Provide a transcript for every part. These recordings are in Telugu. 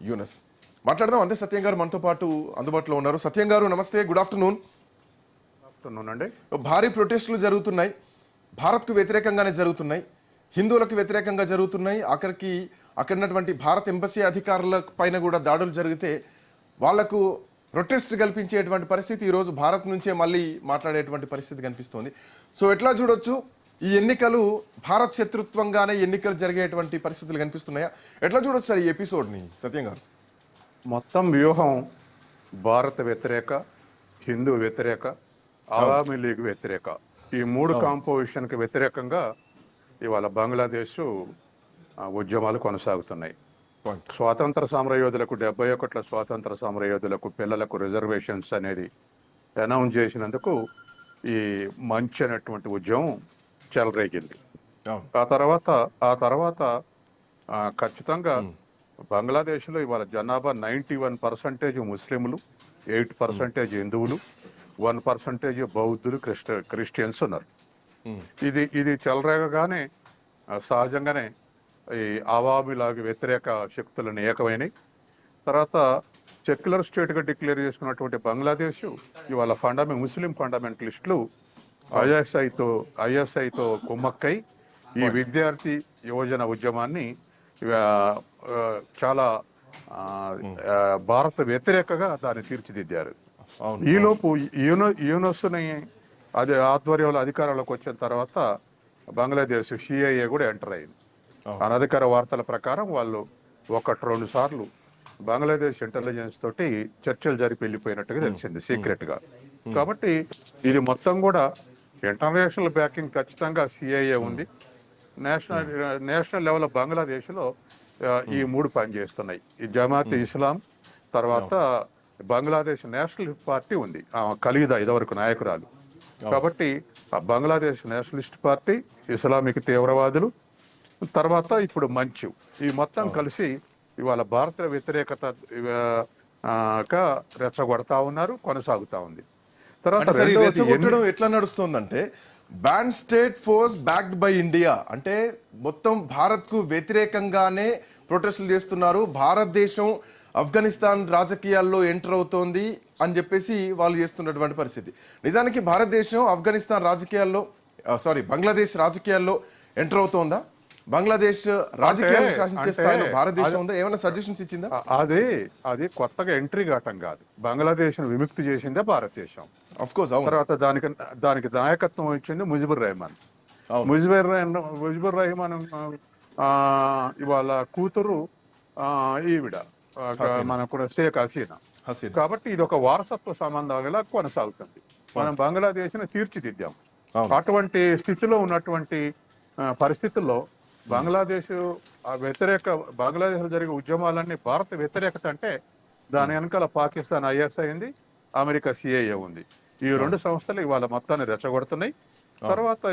యూనస్. మాట్లాడదాం. అంతే సత్యం గారు మనతో పాటు అందుబాటులో ఉన్నారు. సత్యం గారు నమస్తే, గుడ్ ఆఫ్టర్నూన్. అండి, భారీ ప్రొటెస్టులు జరుగుతున్నాయి, భారత్కు వ్యతిరేకంగానే జరుగుతున్నాయి, హిందువులకు వ్యతిరేకంగా జరుగుతున్నాయి. ఆఖరికి అక్కడ ఉన్నటువంటి భారత ఎంబసీ అధికారుల పైన కూడా దాడులు జరిగితే వాళ్లకు ప్రొటెస్ట్ కల్పించేటువంటి పరిస్థితి ఈరోజు భారత్ నుంచే మళ్ళీ మాట్లాడేటువంటి పరిస్థితి కనిపిస్తోంది. సో ఎట్లా చూడొచ్చు, ఈ ఎన్నికలు భారత్ శత్రుత్వంగానే ఎన్నికలు జరిగేటువంటి పరిస్థితులు కనిపిస్తున్నాయా? ఎట్లా చూడొచ్చు సార్ ఈ ఎపిసోడ్ని సత్యం గారు? మొత్తం వ్యూహం భారత వ్యతిరేక, హిందూ వ్యతిరేక, అవామీ లీగ్ వ్యతిరేక, ఈ మూడు కాంపోజిషన్కి వ్యతిరేకంగా ఇవాళ బంగ్లాదేశ్ ఉద్యమాలు కొనసాగుతున్నాయి. స్వాతంత్ర సమరయోధులకు 71 స్వాతంత్ర సమరయోధులకు పిల్లలకు రిజర్వేషన్స్ అనేది అనౌన్స్ చేసినందుకు ఈ మంచి అనేటువంటి ఉద్యమం చెలరేగింది. ఆ తర్వాత ఖచ్చితంగా బంగ్లాదేశ్లో ఇవాళ జనాభా 91% ముస్లింలు, 8% హిందువులు, 1% బౌద్ధులు, క్రిస్టియన్స్ ఉన్నారు. ఇది చెలరేగగానే సహజంగానే ఈ అవామీలాగా వ్యతిరేక శక్తులను ఏకమైనవి. తర్వాత సెక్యులర్ స్టేట్గా డిక్లేర్ చేసుకున్నటువంటి బంగ్లాదేశ్ ఇవాళ ముస్లిం ఫండమెంటలిస్టులు ఐఎస్ఐతో కుమ్మక్కై ఈ విద్యార్థి యువజన ఉద్యమాన్ని చాలా భారత వ్యతిరేకగా దాన్ని తీర్చిదిద్దారు. ఈలోపు యూనస్ని అది ఆధ్వర్యంలో అధికారంలోకి వచ్చిన తర్వాత బంగ్లాదేశ్ సిఐఏ కూడా ఎంటర్ అయింది. అనధికార వార్తల ప్రకారం వాళ్ళు 1-2 సార్లు బంగ్లాదేశ్ ఇంటెలిజెన్స్ తోటి చర్చలు జరిపి వెళ్ళిపోయినట్టుగా తెలిసింది సీక్రెట్ గా. కాబట్టి ఇది మొత్తం కూడా ఇంటర్నేషనల్ బ్యాకింగ్ ఖచ్చితంగా సిఐఏ ఉంది. నేషనల్ లెవెల్ బంగ్లాదేశ్ లో ఈ మూడు పనిచేస్తున్నాయి. ఈ జమాత్ ఇస్లాం, తర్వాత బంగ్లాదేశ్ నేషనల్ పార్టీ ఉంది, ఖలీదా ఇదివరకు నాయకురాలు. కాబట్టి ఆ బంగ్లాదేశ్ నేషనలిస్ట్ పార్టీ, ఇస్లామిక్ తీవ్రవాదులు, తర్వాత ఇప్పుడు మంచు, ఈ మొత్తం కలిసి ఇవాళ భారత వ్యతిరేకత రెచ్చగొడతా ఉన్నారు, కొనసాగుతా ఉంది. రెచ్చగొట్టడం ఎట్లా నడుస్తుందంటే, ban state force backed by India అంటే మొత్తం భారత్ కు వ్యతిరేకంగానే ప్రొటెస్టులు చేస్తున్నారు, భారతదేశం ఆఫ్ఘనిస్తాన్ రాజకీయాల్లో ఎంటర్ అవుతోంది అని చెప్పేసి వాళ్ళు చేస్తున్నటువంటి పరిస్థితి. నిజానికి భారతదేశం ఆఫ్ఘనిస్తాన్ రాజకీయాల్లో బంగ్లాదేశ్ రాజకీయాల్లో ఎంటర్ అవుతోందా? బంగ్లాదేశ్ రాజకీయాలు శాసించే స్థాయిలో భారతదేశం ఉందా? ఏమైనా సజెషన్స్ ఇచ్చిందా? అది కొత్తగా ఎంట్రీ ఘట్టం కాదు, బంగ్లాదేశ్ విముక్తి చేసిందే భారతదేశం. Of course. తర్వాత దానికి నాయకత్వం ఇచ్చింది ముజిబుర్ రెహమాన్ ఇవాళ కూతురు ఈవిడ మనకు షేక్ హసీనా. కాబట్టి ఇది ఒక వారసత్వ సంబంధాలుగా కొనసాగుతుంది. మనం బంగ్లాదేశ్ ని తీర్చిదిద్దాం. అటువంటి స్థితిలో ఉన్నటువంటి పరిస్థితుల్లో బంగ్లాదేశ్ జరిగే ఉద్యమాలన్నీ భారత వ్యతిరేకత అంటే దాని వెనకాల పాకిస్తాన్ ఐఎస్ఐ ఉంది, అమెరికా సిఐఏ ఉంది. ఈ 2 సంస్థలు ఇవాళ మొత్తాన్ని రెచ్చగొడుతున్నాయి. తర్వాత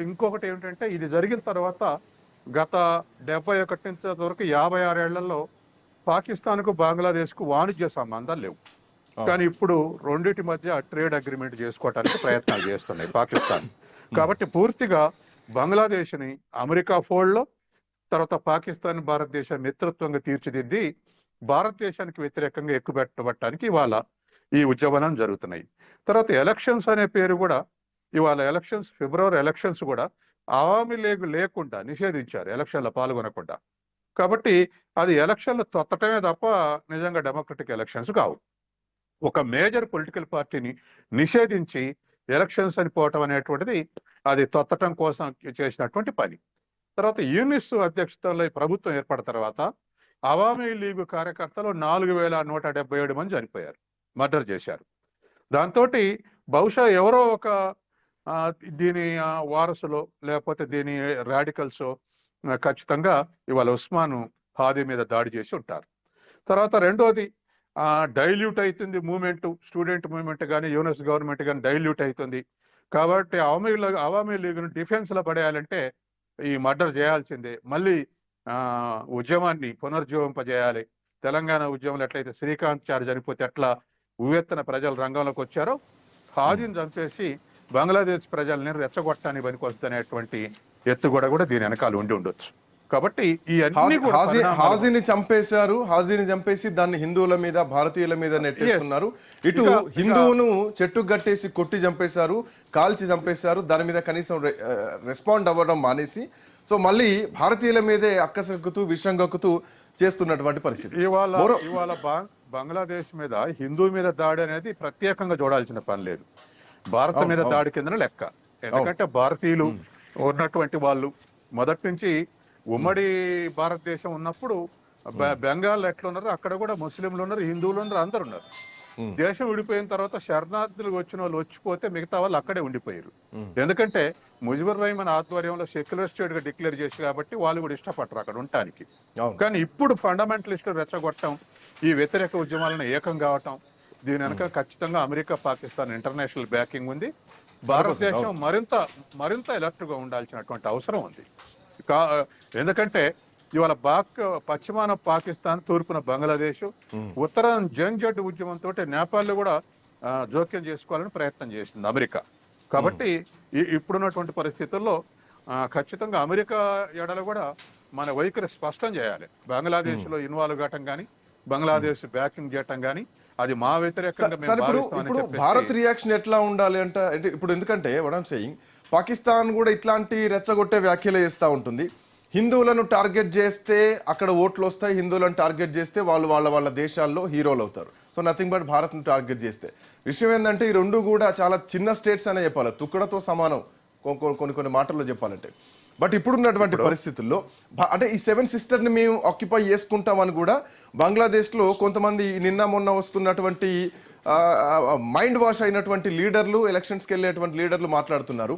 ఇంకొకటి ఏమిటంటే, ఇది జరిగిన తర్వాత గత 71 నుంచి వరకు 56 ఏళ్లలో పాకిస్తాన్ కు బంగ్లాదేశ్ కు వాణిజ్య సంబంధాలు లేవు. కానీ ఇప్పుడు రెండింటి మధ్య ట్రేడ్ అగ్రిమెంట్ చేసుకోవడానికి ప్రయత్నాలు చేస్తున్నాయి పాకిస్తాన్. కాబట్టి పూర్తిగా బంగ్లాదేశ్ ని అమెరికా ఫోల్డ్ లో, తర్వాత పాకిస్తాన్ భారతదేశ మిత్రత్వంగా తీర్చిదిద్ది భారతదేశానికి వ్యతిరేకంగా ఎక్కుపెట్టబట్టడానికి ఇవాళ ఈ ఉద్యమాలు జరుగుతున్నాయి. తర్వాత ఎలక్షన్స్ అనే పేరు కూడా ఇవాళ ఫిబ్రవరి ఎలక్షన్స్ కూడా అవామీ లీగ్ లేకుండా నిషేధించారు, ఎలక్షన్లో పాల్గొనకుండా. కాబట్టి అది ఎలక్షన్లు తొత్తటమే తప్ప నిజంగా డెమోక్రటిక్ ఎలక్షన్స్ కావు. ఒక మేజర్ పొలిటికల్ పార్టీని నిషేధించి ఎలక్షన్స్ అని పోవటం అనేటువంటిది అది తొత్తటం కోసం చేసినటువంటి పని. తర్వాత యూనిస్ అధ్యక్షతలో ప్రభుత్వం ఏర్పడిన తర్వాత అవామీ లీగ్ కార్యకర్తలు 4177 మంది చనిపోయారు, మర్డర్ చేశారు. దాంతో బహుశా ఎవరో ఒక దీని వారసులో లేకపోతే దీని రాడికల్స్ ఖచ్చితంగా ఇవాళ ఉస్మాన్ హాదీ మీద దాడి చేసి ఉంటారు. తర్వాత రెండోది డైల్యూట్ అవుతుంది మూవ్మెంట్, స్టూడెంట్ మూవ్మెంట్ కానీ యూనిస్ గవర్నమెంట్ కానీ డైల్యూట్ అవుతుంది. కాబట్టి అవామీ లీగ్ను డిఫెన్స్ లో పడేయాలంటే ఈ మర్డర్ చేయాల్సిందే. మళ్ళీ ఉద్యమాన్ని పునర్జీవింపజేయాలి. తెలంగాణ ఉద్యమంలో ఎట్లయితే శ్రీకాంత్ చారి చనిపోతే ఎట్లా ఉవ్వెత్తన ప్రజలు రంగంలోకి వచ్చారో, హాదీని చంపేసి బంగ్లాదేశ్ ప్రజల్ని రెచ్చగొట్టడానికి పనికొస్తుందనేటువంటి ఎత్తుగడ కూడా దీని వెనకాల ఉండి ఉండొచ్చు. కాబట్టి ఈ అన్ని కూడా పరిణామాలు హాజీని చంపేసి దాన్ని హిందువుల మీద భారతీయుల మీద నెట్టేస్తున్నారు. ఇటు ఇక హిందువును చెట్టు కట్టేసి కొట్టి చంపేశారు, కాల్చి చంపేశారు. దాని మీద కనీసం రెస్పాండ్ అవ్వడం మానేసి సో మళ్ళీ భారతీయుల మీదే అక్కసక్కుతూ విషం గక్కుతూ చేస్తున్నటువంటి పరిస్థితి. ఇవాళ బంగ్లాదేశ్ మీద హిందూ మీద దాడి అనేది ప్రత్యేకంగా చూడాల్సిన పని లేదు. భారత మీద దాడి కింద లెక్క. ఎందుకంటే భారతీయులు ఉన్నటువంటి వాళ్ళు మొదటి నుంచి ఉమ్మడి భారతదేశం ఉన్నప్పుడు బెంగాల్ ఎట్లా ఉన్నారు, అక్కడ కూడా ముస్లింలు ఉన్నారు, హిందువులు ఉన్నారు, అందరు ఉన్నారు. దేశం విడిపోయిన తర్వాత శరణార్థులు వచ్చిన వాళ్ళు వచ్చిపోతే మిగతా వాళ్ళు అక్కడే ఉండిపోయారు. ఎందుకంటే ముజిబుర్ రహమాన్ ఆధ్వర్యంలో సెక్యులర్ స్టేట్ గా డిక్లేర్ చేసి కాబట్టి వాళ్ళు కూడా ఇష్టపడరు అక్కడ ఉండటానికి. కానీ ఇప్పుడు ఫండమెంటలిస్టులు రెచ్చగొట్టడం, ఈ వ్యతిరేక ఉద్యమాలను ఏకం కావటం, దీని వెనక ఖచ్చితంగా అమెరికా, పాకిస్తాన్ ఇంటర్నేషనల్ బ్యాకింగ్ ఉంది. భారతదేశం మరింత ఎలర్ట్ గా ఉండాల్సినటువంటి అవసరం ఉంది. ఎందుకంటే ఇవాళ పశ్చిమాన పాకిస్తాన్, తూర్పున బంగ్లాదేశ్, ఉత్తరాన జంగ్ ఉద్యమంతో నేపాల్ కూడా జోక్యం చేసుకోవాలని ప్రయత్నం చేసింది అమెరికా. కాబట్టి ఇప్పుడున్నటువంటి పరిస్థితుల్లో ఖచ్చితంగా అమెరికా ఎడల కూడా మన వైఖరి స్పష్టం చేయాలి. బంగ్లాదేశ్ లో ఇన్వాల్వ్ కావటం కానీ, బంగ్లాదేశ్ బ్యాకింగ్ చేయటం కానీ అది మా వ్యతిరేకంగా. ఇప్పుడు భారత్ రియాక్షన్ ఎట్లా ఉండాలి అంటే ఇప్పుడు ఎందుకంటే వాట్ ఐమ్ సేయింగ్, పాకిస్తాన్ కూడా ఇట్లాంటి రెచ్చగొట్టే వ్యాఖ్యలు చేస్తూ ఉంటుంది. హిందువులను టార్గెట్ చేస్తే అక్కడ ఓట్లు వస్తాయి, హిందువులను టార్గెట్ చేస్తే వాళ్ళు వాళ్ళ దేశాల్లో హీరోలు అవుతారు. సో నథింగ్ బట్ భారత్ను టార్గెట్ చేస్తే. విషయం ఏంటంటే ఈ రెండు కూడా చాలా చిన్న స్టేట్స్ అనే చెప్పాలి, తుక్కడతో సమానం కొన్ని మాటల్లో చెప్పాలంటే. బట్ ఇప్పుడున్నటువంటి పరిస్థితుల్లో అంటే ఈ 7 సిస్టర్ని మేము ఆక్యుపై చేసుకుంటామని కూడా బంగ్లాదేశ్లో కొంతమంది నిన్న మొన్న వస్తున్నటువంటి మైండ్ వాష్ అయినటువంటి లీడర్లు, ఎలక్షన్స్కి వెళ్ళేటువంటి లీడర్లు మాట్లాడుతున్నారు.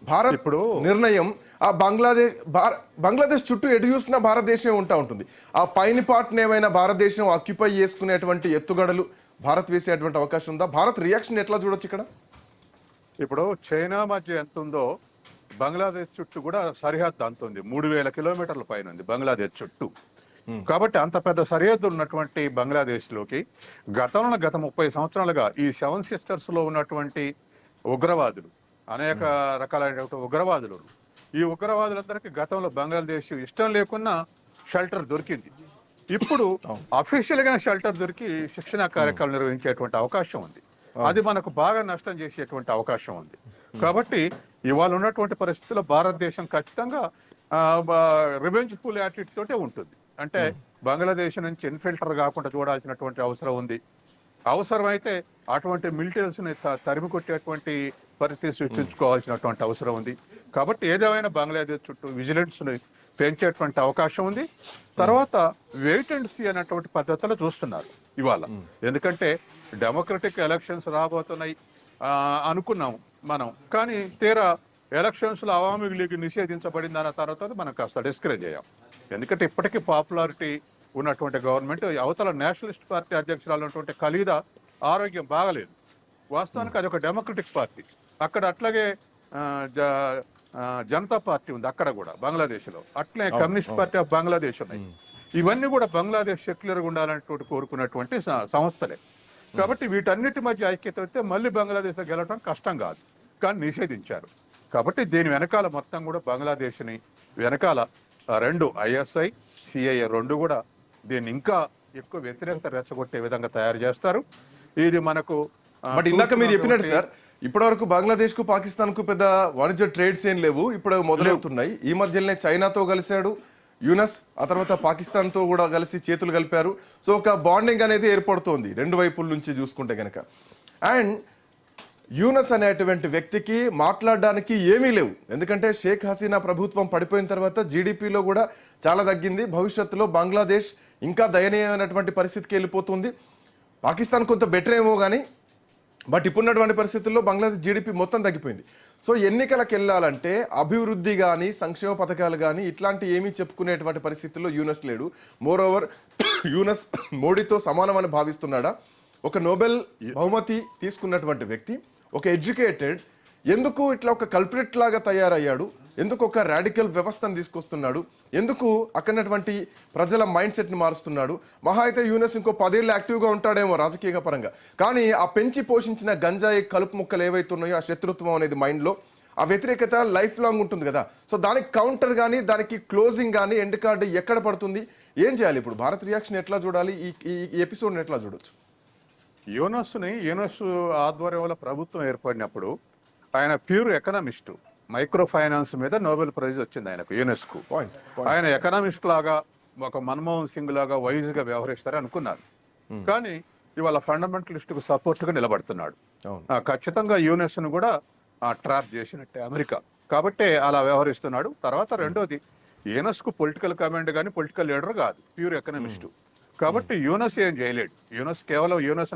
భారత్ ఇప్పుడు నిర్ణయం ఆ బంగ్లాదేశ్ చుట్టూ ఎటు చూసినా భారతదేశం ఉంటుంది. ఆ పైన పార్ట్ని ఏమైనా భారతదేశం ఆక్యుపై చేసుకునేటువంటి ఎత్తుగడలు భారత్ వేసేటువంటి అవకాశం ఉందా? భారత్ రియాక్షన్ ఎట్లా చూడొచ్చు ఇక్కడ? ఇప్పుడు చైనా మధ్య ఎంత ఉందో బంగ్లాదేశ్ చుట్టూ కూడా సరిహద్దు అంత ఉంది. 3000 కిలోమీటర్ల పైన ఉంది బంగ్లాదేశ్ చుట్టూ. కాబట్టి అంత పెద్ద సరిహద్దు ఉన్నటువంటి బంగ్లాదేశ్ లోకి గత 30 సంవత్సరాలుగా ఈ 7 సిస్టర్స్ లో ఉన్నటువంటి ఉగ్రవాదులు, అనేక రకాలైనటువంటి ఉగ్రవాదులు, ఈ ఉగ్రవాదులందరికీ గతంలో బంగ్లాదేశ్ ఇష్టం లేకున్నా షెల్టర్ దొరికింది. ఇప్పుడు అఫీషియల్ గా షెల్టర్ దొరికి శిక్షణా కార్యక్రమాలు నిర్వహించేటువంటి అవకాశం ఉంది. అది మనకు బాగా నష్టం చేసేటువంటి అవకాశం ఉంది. కాబట్టి ఇవాళ ఉన్నటువంటి పరిస్థితుల్లో భారతదేశం ఖచ్చితంగా రివెంజ్ ఫుల్ యాటిట్యూడ్ తోటే ఉంటుంది. అంటే బంగ్లాదేశ్ నుంచి ఇన్ఫిల్టర్ కాకుండా చూడాల్సినటువంటి అవసరం ఉంది. అవసరమైతే అటువంటి మిలిటరీస్ ని తరిమి కొట్టేటువంటి పరిస్థితి సృష్టించుకోవాల్సినటువంటి అవసరం ఉంది. కాబట్టి ఏదేమైనా బంగ్లాదేశ్ చుట్టూ విజిలెన్స్ ని పెంచేటువంటి అవకాశం ఉంది. తర్వాత వెయిట్ అండ్ సీ అనేటువంటి పద్ధతిలో చూస్తున్నారు ఇవాళ. ఎందుకంటే డెమోక్రటిక్ ఎలక్షన్స్ రాబోతున్నాయి అనుకున్నాం మనం, కానీ తీరా ఎలక్షన్స్ లో అవామీ లీగ్ నిషేధించబడింది అన్న తర్వాత మనం కాస్త డిస్కరేజ్ అయ్యాం. ఎందుకంటే ఇప్పటికీ పాపులారిటీ ఉన్నటువంటి గవర్నమెంట్, అవతల నేషనలిస్ట్ పార్టీ అధ్యక్షురాలు ఉన్నటువంటి ఖలీదా ఆరోగ్యం బాగలేదు. వాస్తవానికి అది ఒక డెమోక్రటిక్ పార్టీ. అక్కడ అట్లాగే జనతా పార్టీ ఉంది అక్కడ కూడా బంగ్లాదేశ్ లో, అట్లే కమ్యూనిస్ట్ పార్టీ ఆఫ్ బంగ్లాదేశ్ ఉన్నాయి. ఇవన్నీ కూడా బంగ్లాదేశ్ సెక్యులర్గా ఉండాలనేటువంటి కోరుకున్నటువంటి సంస్థలే. కాబట్టి వీటన్నిటి మధ్య ఐక్యత అయితే మళ్ళీ బంగ్లాదేశ్ గెలవడం కష్టం కాదు, కానీ నిషేధించారు. కాబట్టి దీని వెనకాల మొత్తం కూడా బంగ్లాదేశ్ని వెనకాల 2 ISI, CIA 2 కూడా దీన్ని ఇంకా ఎక్కువ వ్యతిరేకత రెచ్చగొట్టే విధంగా తయారు చేస్తారు. ఇది మనకు బట్ ఇందాక మీరు చెప్పినట్టు సార్, ఇప్పటి వరకు బంగ్లాదేశ్ కు పాకిస్తాన్ కు పెద్ద వాణిజ్య ట్రేడ్స్ ఏం లేవు, ఇప్పుడు మొదలవుతున్నాయి. ఈ మధ్యలోనే చైనాతో కలిశాడు యూనస్, ఆ తర్వాత పాకిస్తాన్ తో కూడా కలిసి చేతులు కలిపారు. సో ఒక బాండింగ్ అనేది ఏర్పడుతోంది రెండు వైపుల నుంచి చూసుకుంటే కనుక. అండ్ యూనస్ అనేటువంటి వ్యక్తికి మాట్లాడడానికి ఏమీ లేవు, ఎందుకంటే షేక్ హసీనా ప్రభుత్వం పడిపోయిన తర్వాత జీడిపిలో కూడా చాలా తగ్గింది. భవిష్యత్తులో బంగ్లాదేశ్ ఇంకా దయనీయమైనటువంటి పరిస్థితికి వెళ్ళిపోతుంది. పాకిస్తాన్ కొంత బెటర్ ఏమో కానీ, బట్ ఇప్పుడున్నటువంటి పరిస్థితుల్లో బంగ్లాదేశ్ జీడిపి మొత్తం తగ్గిపోయింది. సో ఎన్నికలకు వెళ్ళాలంటే అభివృద్ధి కానీ సంక్షేమ పథకాలు కానీ ఇట్లాంటి ఏమీ చెప్పుకునేటువంటి పరిస్థితుల్లో యూనస్ లేడు. మోర్ ఓవర్ యూనస్ మోడీతో సమానమని భావిస్తున్నాడా? ఒక నోబెల్ బహుమతి తీసుకున్నటువంటి వ్యక్తి, ఒక ఎడ్యుకేటెడ్, ఎందుకు ఇట్లా ఒక కల్ప్రిట్ లాగా తయారయ్యాడు? ఎందుకు ఒక రాడికల్ వ్యవస్థను తీసుకొస్తున్నాడు? ఎందుకు అక్కడటువంటి ప్రజల మైండ్ సెట్ని మారుస్తున్నాడు? మహా అయితే యూనస్ ఇంకో 10 ఏళ్ళు యాక్టివ్గా ఉంటాడేమో రాజకీయ పరంగా, కానీ ఆ పెంచి పోషించిన గంజాయి కలుపు ముక్కలు ఏవైతున్నాయో, ఆ శత్రుత్వం అనేది మైండ్లో, ఆ వ్యతిరేకత లైఫ్ లాంగ్ ఉంటుంది కదా. సో దానికి కౌంటర్ కానీ దానికి క్లోజింగ్ కానీ ఎండ్ కార్డ్ ఎక్కడ పడుతుంది, ఏం చేయాలి ఇప్పుడు? భారత్ రియాక్షన్ ఎట్లా చూడాలి, ఈ ఎపిసోడ్ని ఎట్లా చూడొచ్చు? యునెస్ ఆధ్వర్యంలో ప్రభుత్వం ఏర్పడినప్పుడు ఆయన ప్యూర్ ఎకనామిస్టు, మైక్రో ఫైనాన్స్ మీద నోబెల్ ప్రైజ్ వచ్చింది ఆయనకు, యునెస్కు. ఆయన ఎకనామిస్ట్ లాగా ఒక మన్మోహన్ సింగ్ లాగా వైజ్ గా వ్యవహరిస్తారు అనుకున్నారు. కానీ ఇవాళ ఫండమెంటలిస్ట్ కు సపోర్ట్ గా నిలబడుతున్నాడు. ఖచ్చితంగా యునెస్ ను కూడా ట్రాప్ చేసినట్టే అమెరికా, కాబట్టి అలా వ్యవహరిస్తున్నాడు. తర్వాత రెండోది, యునెస్ కు పొలిటికల్ కమాండ్ కానీ పొలిటికల్ లీడర్ కాదు, ప్యూర్ ఎకనామిస్టు. కాబట్టి యునెస్ ఏం చేయలేడు. యునెస్ కేవలం యునెస్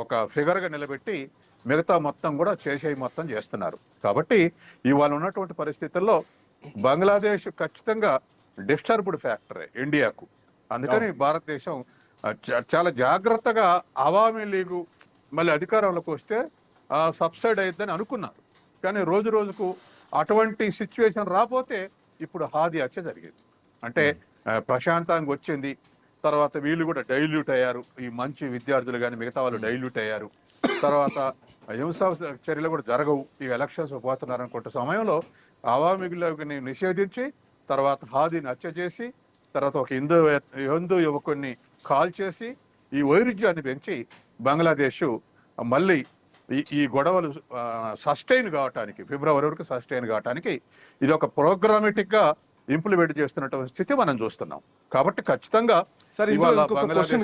ఒక ఫిగర్ గా నిలబెట్టి మిగతా మొత్తం కూడా చేసేవి మొత్తం చేస్తున్నారు. కాబట్టి ఇవాళ ఉన్నటువంటి పరిస్థితుల్లో బంగ్లాదేశ్ ఖచ్చితంగా డిస్టర్బ్డ్ ఫ్యాక్టరే ఇండియాకు. అందుకని భారతదేశం చాలా జాగ్రత్తగా అవామీ లీగు మళ్ళీ అధికారంలోకి వస్తే సబ్సైడ్ అయిద్దని అనుకున్నారు. కానీ రోజు రోజుకు అటువంటి సిచ్యువేషన్ రాకపోతే ఇప్పుడు హాది హత్య జరిగింది. అంటే ప్రశాంతంగా వచ్చింది, తర్వాత వీళ్ళు కూడా డైల్యూట్ అయ్యారు, ఈ మంచి విద్యార్థులు కానీ మిగతా వాళ్ళు డైల్యూట్ అయ్యారు. తర్వాత హింసా చర్యలు కూడా జరగవు, ఈ ఎలక్షన్స్ పోతున్నారు అనుకుంటే సమయంలో అవామీ లీగ్ని నిషేధించి తర్వాత హాదీని హత్య చేసి తర్వాత ఒక హిందూ యువకుడిని కాల్ చేసి ఈ వైరుధ్యాన్ని పెంచి బంగ్లాదేశ్ మళ్ళీ ఈ గొడవలు సస్టైన్ కావటానికి, ఫిబ్రవరి వరకు సస్టైన్ కావటానికి ఇది ఒక ప్రోగ్రామేటిక్ గా ఇంప్లిమెంట్ చేస్తున్నటువంటి స్థితి మనం చూస్తున్నాం. కాబట్టి ఖచ్చితంగా సరే, ఇవాళ ఇంకొక క్వశ్చన్